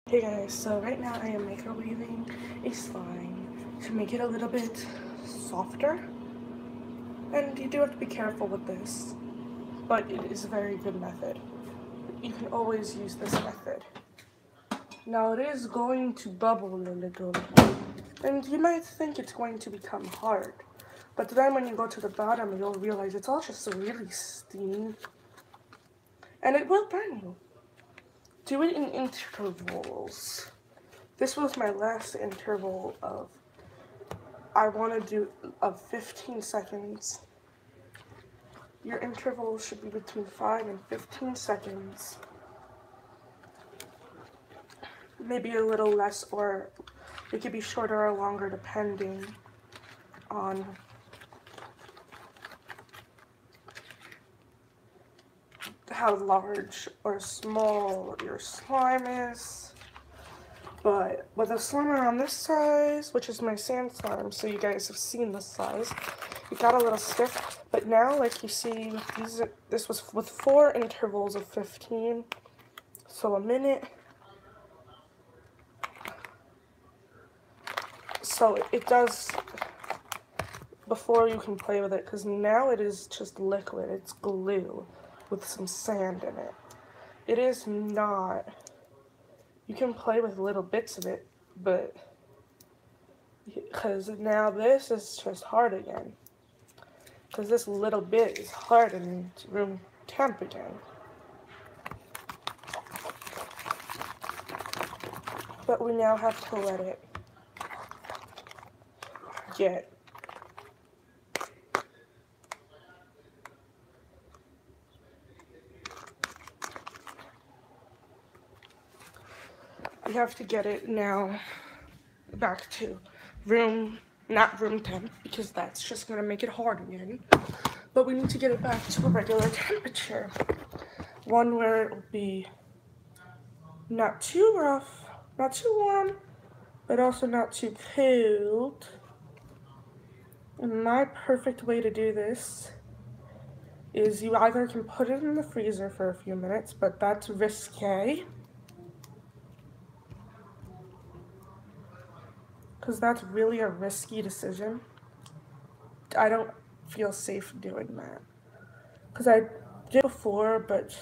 Hey guys, so right now I am microwaving a slime to make it a little bit softer. And you do have to be careful with this, but it is a very good method. You can always use this method. Now it is going to bubble a little, and you might think it's going to become hard. But then when you go to the bottom, you'll realize it's all just really steamy, and it will burn you. Do it in intervals. This was my last interval I want to do of 15 seconds. Your interval should be between 5 and 15 seconds. Maybe a little less, or it could be shorter or longer depending on how large or small your slime is. But with a slime around this size, which is my sand slime, so you guys have seen this size, it got a little stiff. But now, like you see, this was with 4 intervals of 15, so a minute. So it does, before you can play with it, because now it is just liquid, it's glue with some sand in it. It is not, you can play with little bits of it, but, because now this is just hard again. Because this little bit is hard and room temp again. But we now have to let it get we have to get it now back to not room temp, because that's just gonna make it hard again. But we need to get it back to a regular temperature. One where it'll be not too rough, not too warm, but also not too cold. And my perfect way to do this is you either can put it in the freezer for a few minutes, but that's risque, because that's really a risky decision. I don't feel safe doing that, because I did before, but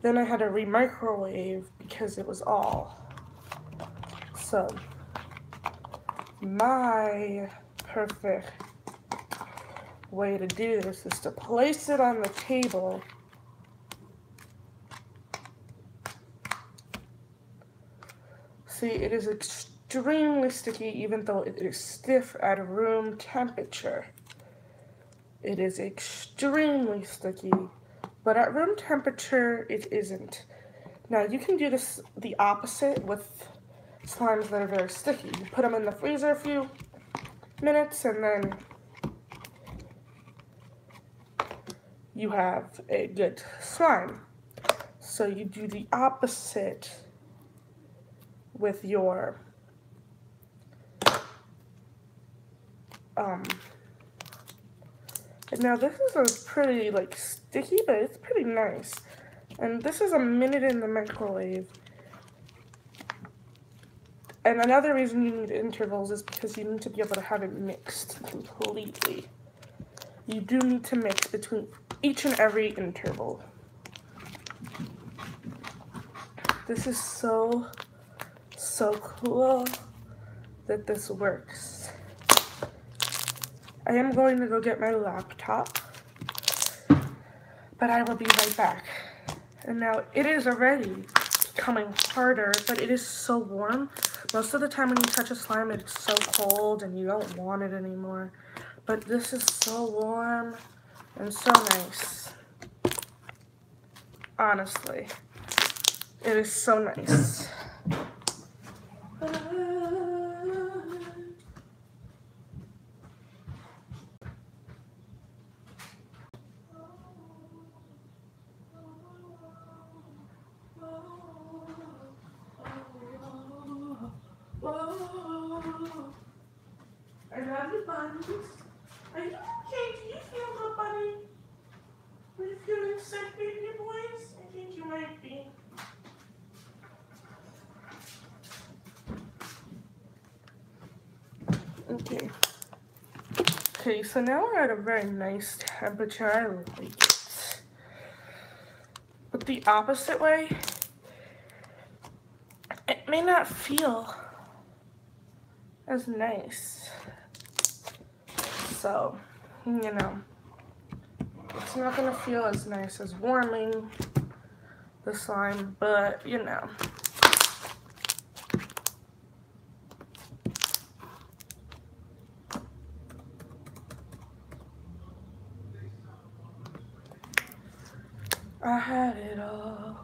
then I had to re-microwave because it was all. So my perfect way to do this is to place it on the table See, it is extremely sticky even though it is stiff at room temperature. It is extremely sticky, but at room temperature it isn't. Now you can do this the opposite with slimes that are very sticky. You put them in the freezer a few minutes and then you have a good slime. So you do the opposite with your and now this is a pretty sticky, but it's pretty nice. And this is a minute in the microwave. And another reason you need intervals is because you need to be able to have it mixed completely. You do need to mix between each and every interval. This is so cool that this works. I am going to go get my laptop, but I will be right back. And now it is already becoming harder, but it is so warm. Most of the time when you touch a slime, it's so cold and you don't want it anymore. But this is so warm and so nice. Honestly, it is so nice. I love you, bunnies. Are you okay? Do you feel good, bunny? Are you feeling sick, baby boys? I think you might be. Okay. Okay, so now we're at a very nice temperature. I like it. But the opposite way, it may not feel as nice. So, you know, it's not gonna feel as nice as warming the slime, but you know. I had it all.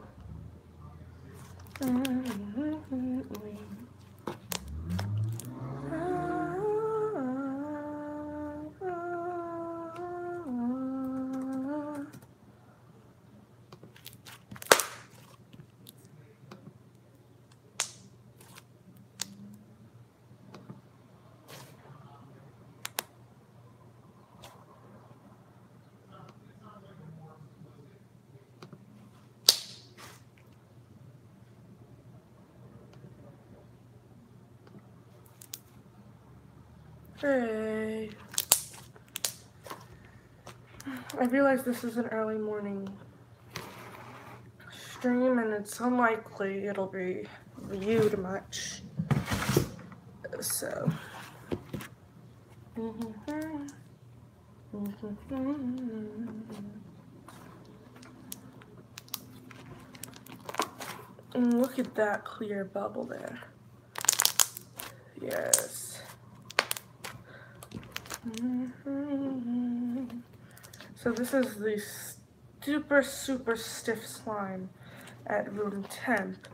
Hey. I realize this is an early morning stream and it's unlikely it'll be viewed much. So. And look at that clear bubble there. Yes. So this is the super stiff slime at room temp.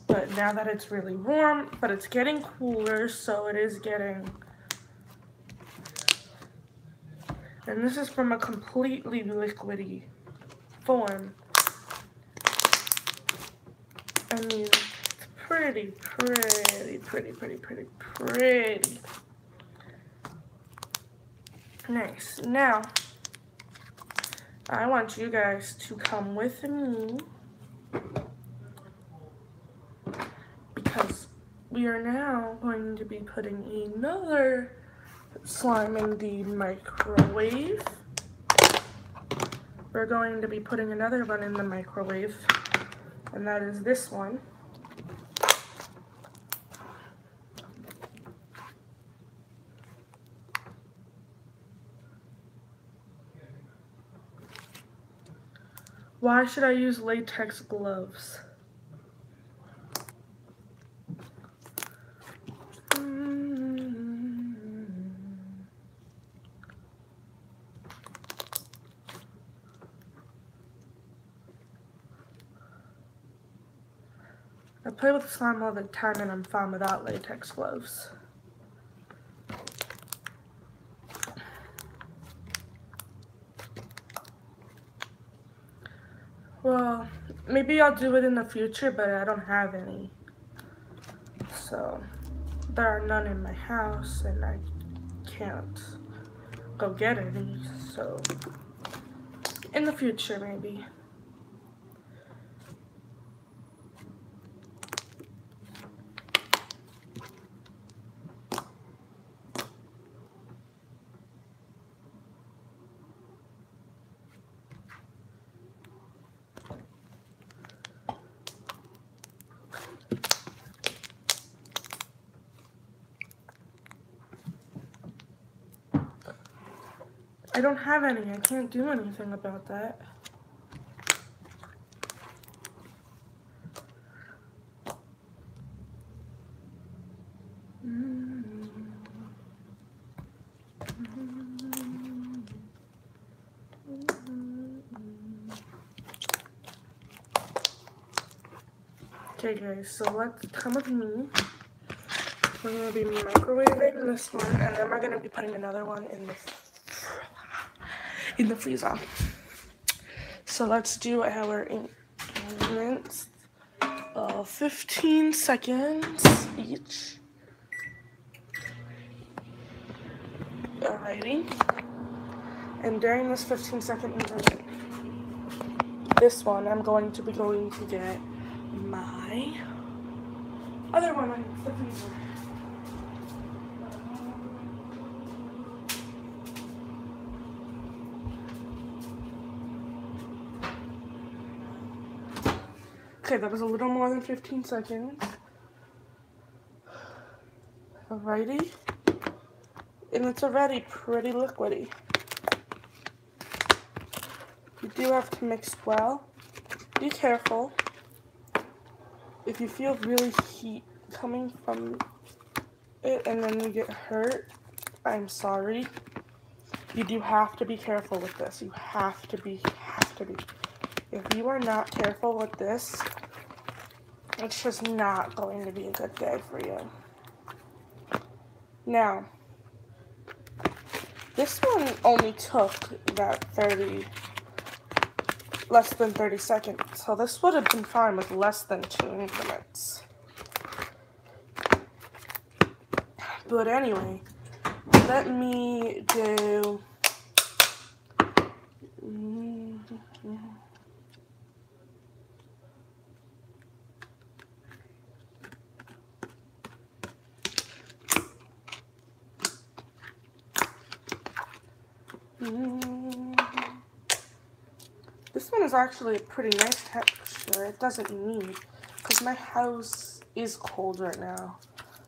But now that it's really warm, but it's getting cooler, so it is getting... And this is from a completely liquidy form. I mean, it's pretty. Nice. Now, I want you guys to come with me because we are now going to be putting another slime in the microwave. We're going to be putting another one in the microwave, and that is this one. Why should I use latex gloves? I play with slime all the time and I'm fine without latex gloves. Well, maybe I'll do it in the future, but I don't have any. So, there are none in my house and I can't go get any, so in the future maybe. I don't have any. I can't do anything about that. Okay guys, so let's come with me. We're going to be microwaving this one, and then we're going to be putting another one in the freezer. So let's do our ingredients. 15 seconds each. Alrighty. And during this 15-second interval, this one, I'm going to get my other one in the freezer. Okay, that was a little more than 15 seconds. Alrighty. And it's already pretty liquidy. You do have to mix well. Be careful. If you feel really heat coming from it and then you get hurt, I'm sorry. You do have to be careful with this. You have to be. If you are not careful with this, it's just not going to be a good day for you. Now, this one only took that less than 30 seconds, so this would have been fine with less than 2 increments. But anyway, let me do... This one is actually a pretty nice texture. It doesn't need, because my house is cold right now.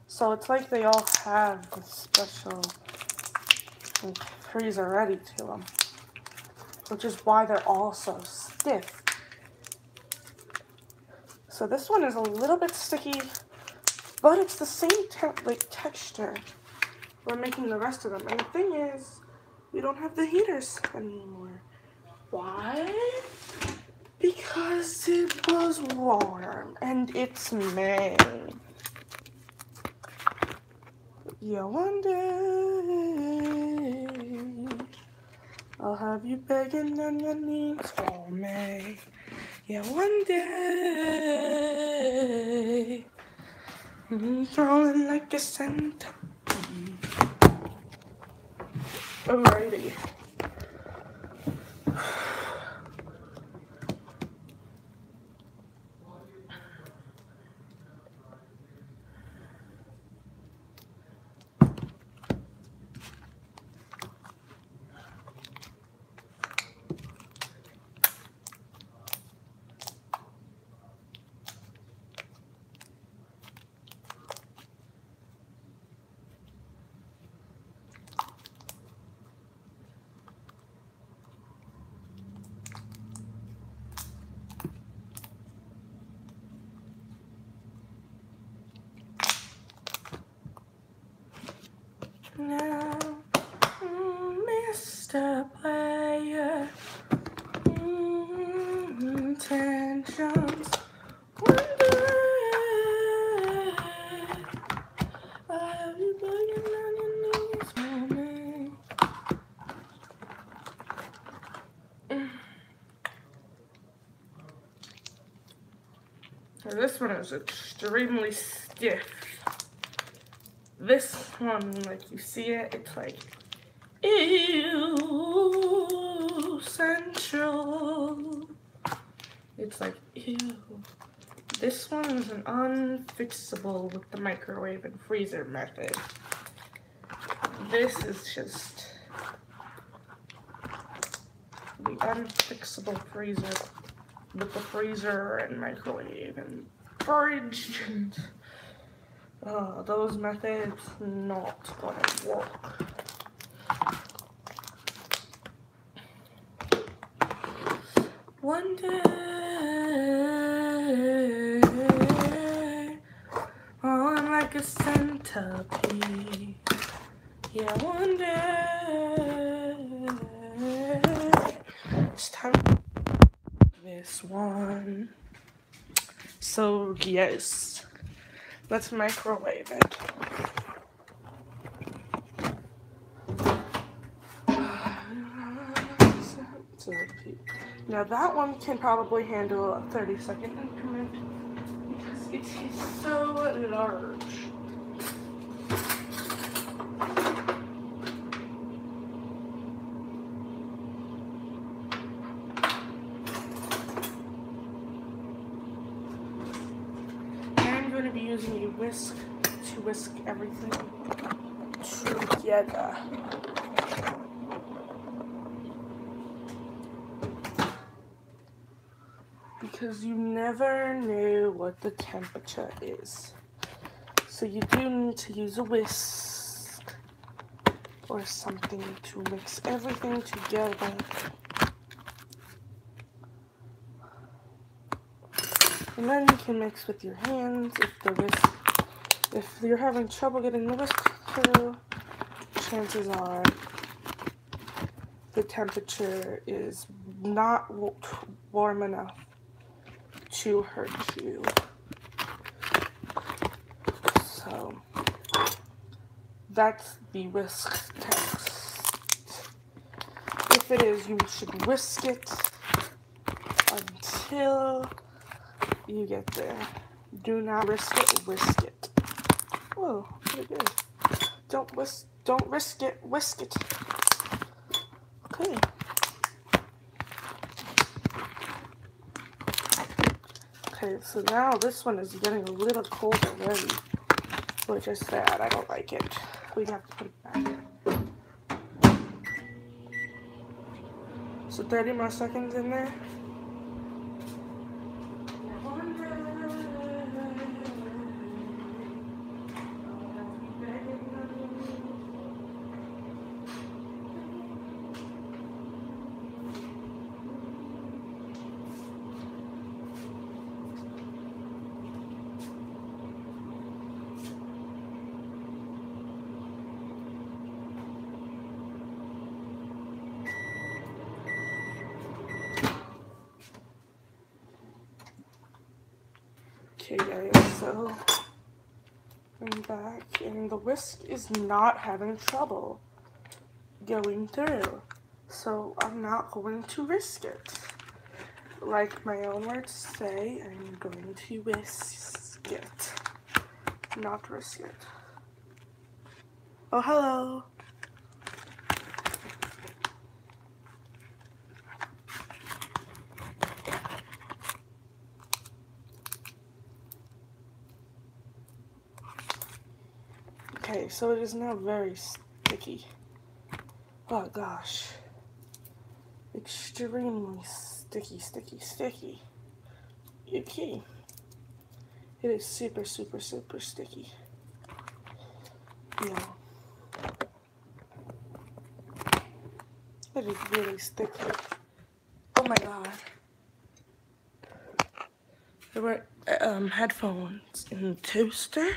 So it's like they all have a special freezer ready to them, which is why they're all so stiff. So this one is a little bit sticky, but it's the same texture we're making the rest of them. And the thing is, we don't have the heaters anymore. Why? Because it was warm, and it's May. Yeah, one day I'll have you begging on your knees for me. Yeah, one day throwing like a centipede. Alrighty. Now, Mr. Player, intentions, one day, I'll have you begging on your knees for me. So this one is extremely stiff. This one, like you see it, it's like, ew, central. It's like, ew. This one is an unfixable with the microwave and freezer method. This is just the unfixable freezer with the freezer and microwave and fridge and those methods not gonna work. One day, oh, I'm like a centipede. Yeah, one day, it's time for this one. So, yes. Let's microwave it. Now that one can probably handle a 30-second increment because it is so large. I'm going to be using a whisk to whisk everything together. Be because you never know what the temperature is. So you do need to use a whisk or something to mix everything together. And then you can mix with your hands if you're having trouble getting the whisk through, chances are the temperature is not warm enough to hurt you. So that's the whisk test. If it is, you should whisk it until you get there. Do not risk it, whisk it. Whoa, pretty good. Don't risk it, whisk it. Okay. Okay, so now this one is getting a little cold already, which is sad. I don't like it. We have to put it back. So 30 more seconds in there. Okay guys, so I'm back and the whisk is not having trouble going through. So I'm not going to risk it. Like my own words say, I'm going to whisk it, not risk it. Oh, hello. Okay, so it is now very sticky. Oh gosh. Extremely sticky. Okay. It is super sticky. Yeah. It is really sticky. Oh my god. There were headphones in the toaster.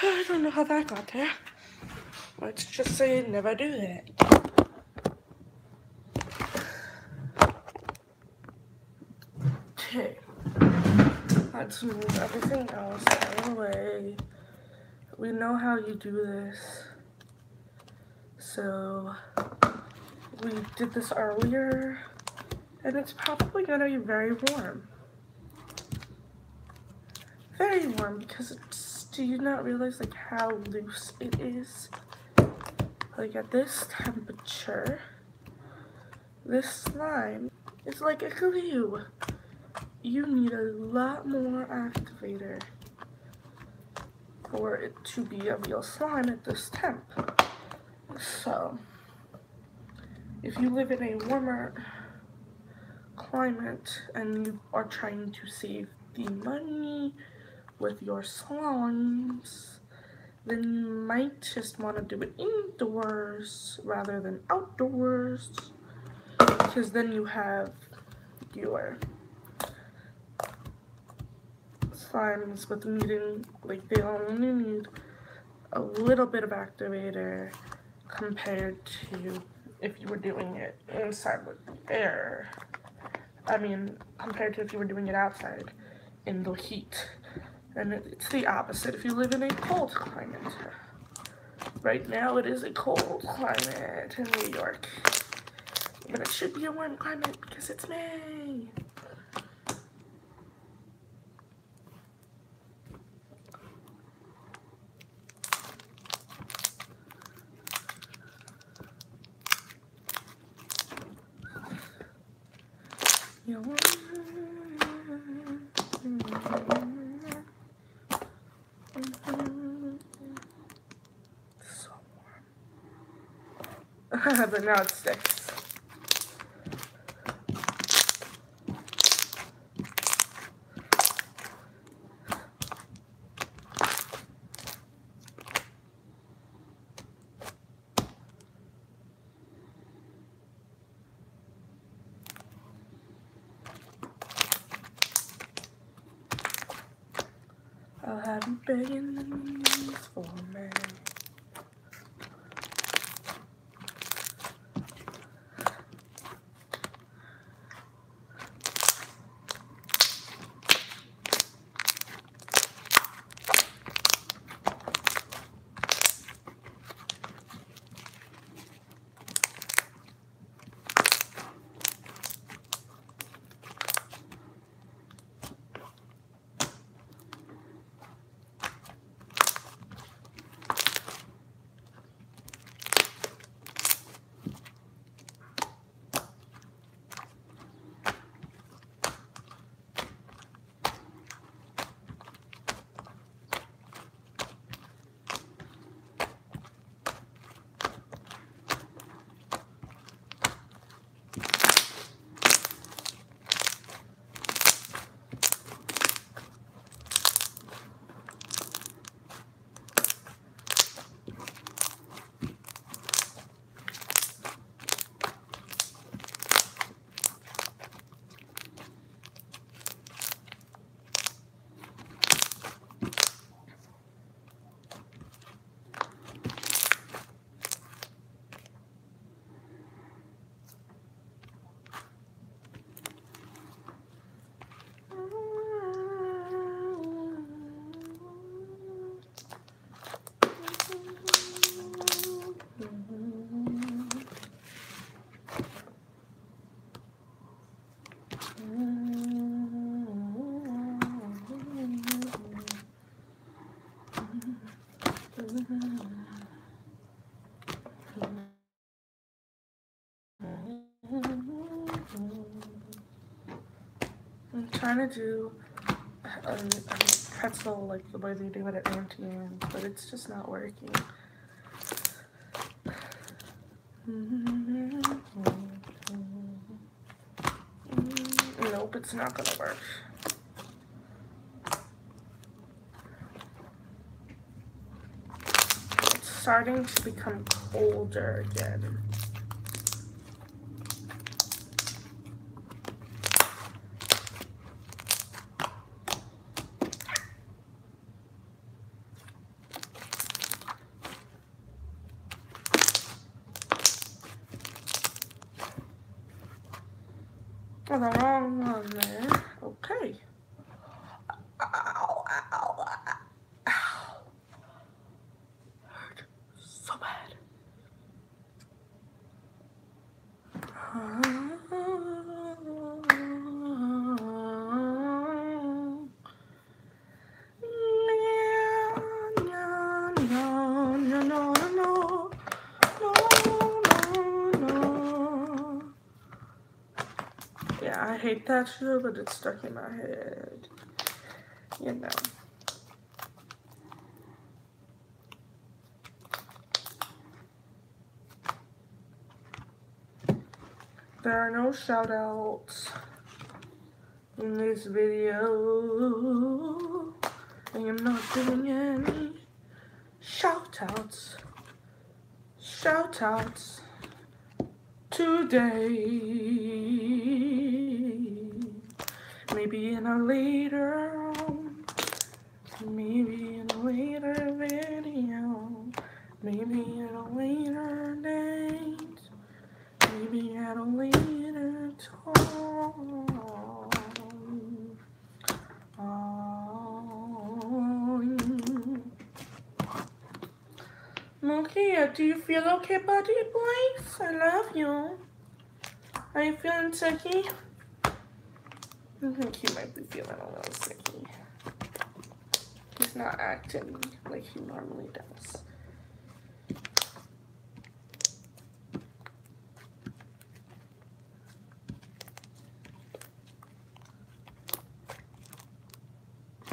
I don't know how that got there. Let's just say never do that. Okay. Let's move everything else out of the way. We know how you do this. So, we did this earlier. And it's probably gonna be very warm. Very warm because it's, do you not realize like how loose it is? Like at this temperature, this slime is like a glue. You need a lot more activator for it to be a real slime at this temp. So, if you live in a warmer climate and you are trying to save the money with your slimes, then you might just want to do it indoors rather than outdoors, because then you have your slimes with needing, like they only need a little bit of activator compared to if you were doing it inside with air. I mean, compared to if you were doing it outside in the heat. And it's the opposite if you live in a cold climate. Right now it is a cold climate in New York. But it should be a warm climate because it's May. So warm. But now it sticks. I'll have you begging for me. I'm trying to do a pretzel like the way they do it at Auntie Anne's, but it's just not working. Nope, it's not gonna work. It's starting to become colder again. Oh, the wrong one there. Okay. Ow, ow, ow. Hurt so bad. Yeah, I hate that show, but it's stuck in my head. You know. There are no shout outs in this video. I am not doing any shout outs today. Maybe in a later video, maybe in a later date, maybe at a later time. Mokia, do you feel okay, buddy, please? I love you. Are you feeling sicky? I think he might be feeling a little sicky. He's not acting like he normally does.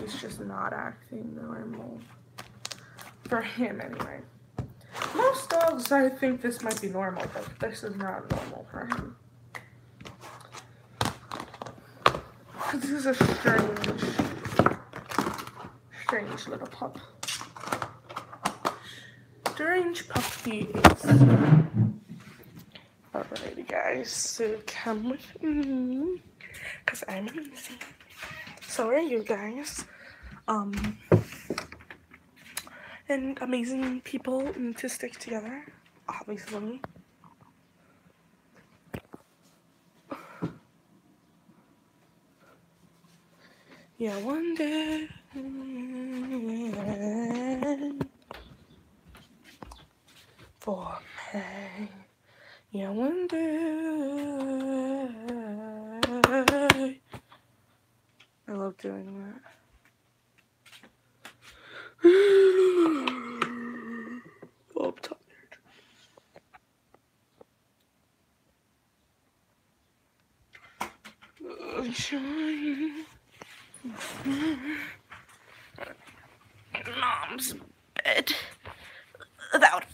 He's just not acting normal. For him, anyway. Most dogs, I think this might be normal, but this is not normal for him. This is a strange little pup. Strange puppy is. Alrighty, guys, so come with me, because I'm amazing. So are you guys. and amazing people need to stick together, obviously. Yeah, one day for me. Yeah, one day. I love doing that. Oh, I'm tired. Mom's bed. Without.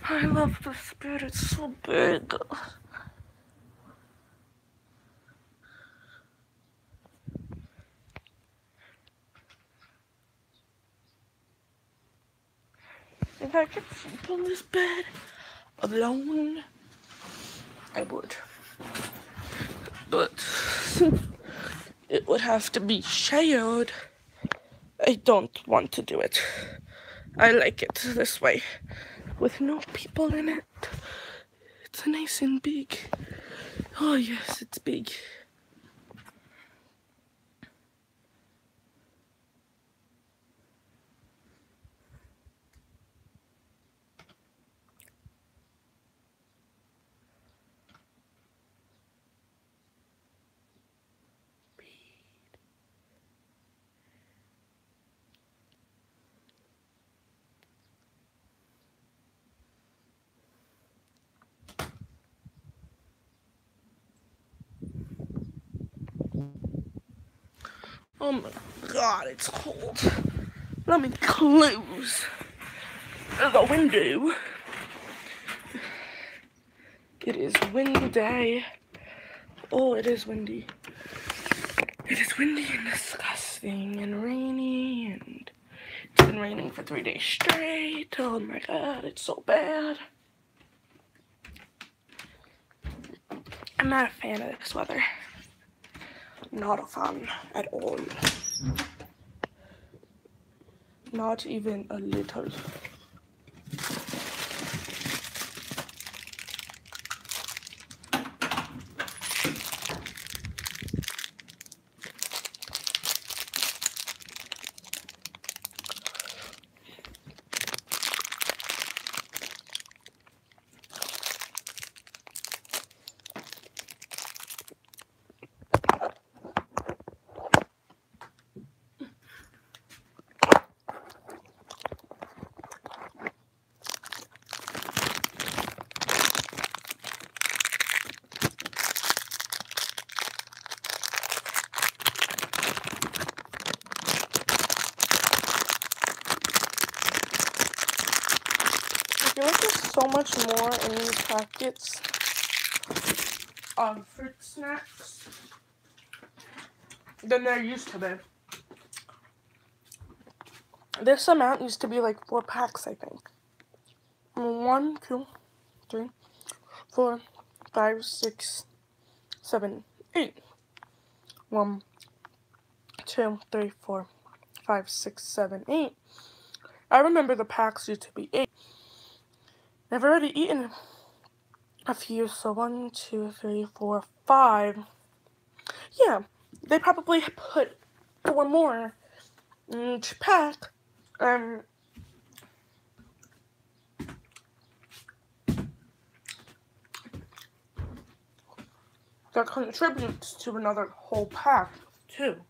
I love this bed. It's so big. If I could sleep on this bed alone, I would. But it would have to be shared. I don't want to do it. I like it this way, with no people in it. It's nice and big. Oh yes, it's big. Oh my god, it's cold. Let me close the window. It is windy. Oh, it is windy. It is windy and disgusting and rainy, and it's been raining for 3 days straight. Oh my god, it's so bad. I'm not a fan of this weather. Not a fan at all. Not even a little. I feel like there's so much more in these packets of fruit snacks than there used to be. This amount used to be like 4 packs, I think. 1, 2, 3, 4, 5, 6, 7, 8. 1, 2, 3, 4, 5, 6, 7, 8. I remember the packs used to be 8. I've already eaten a few, so 1, 2, 3, 4, 5. Yeah, they probably put 4 more in each pack. That contributes to another whole pack, too.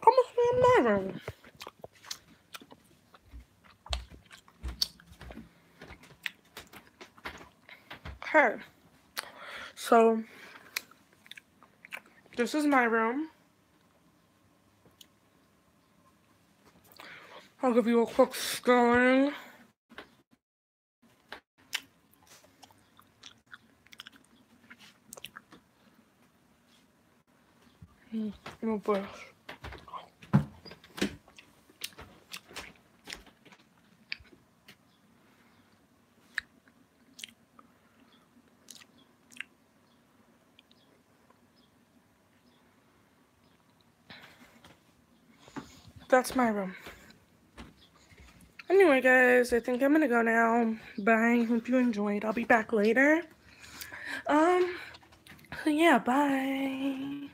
Almost made mine. Okay. So, this is my room. I'll give you a quick scan. No brush. That's my room. Anyway, guys, I think I'm gonna go now. Bye. Hope you enjoyed. I'll be back later. Yeah, bye.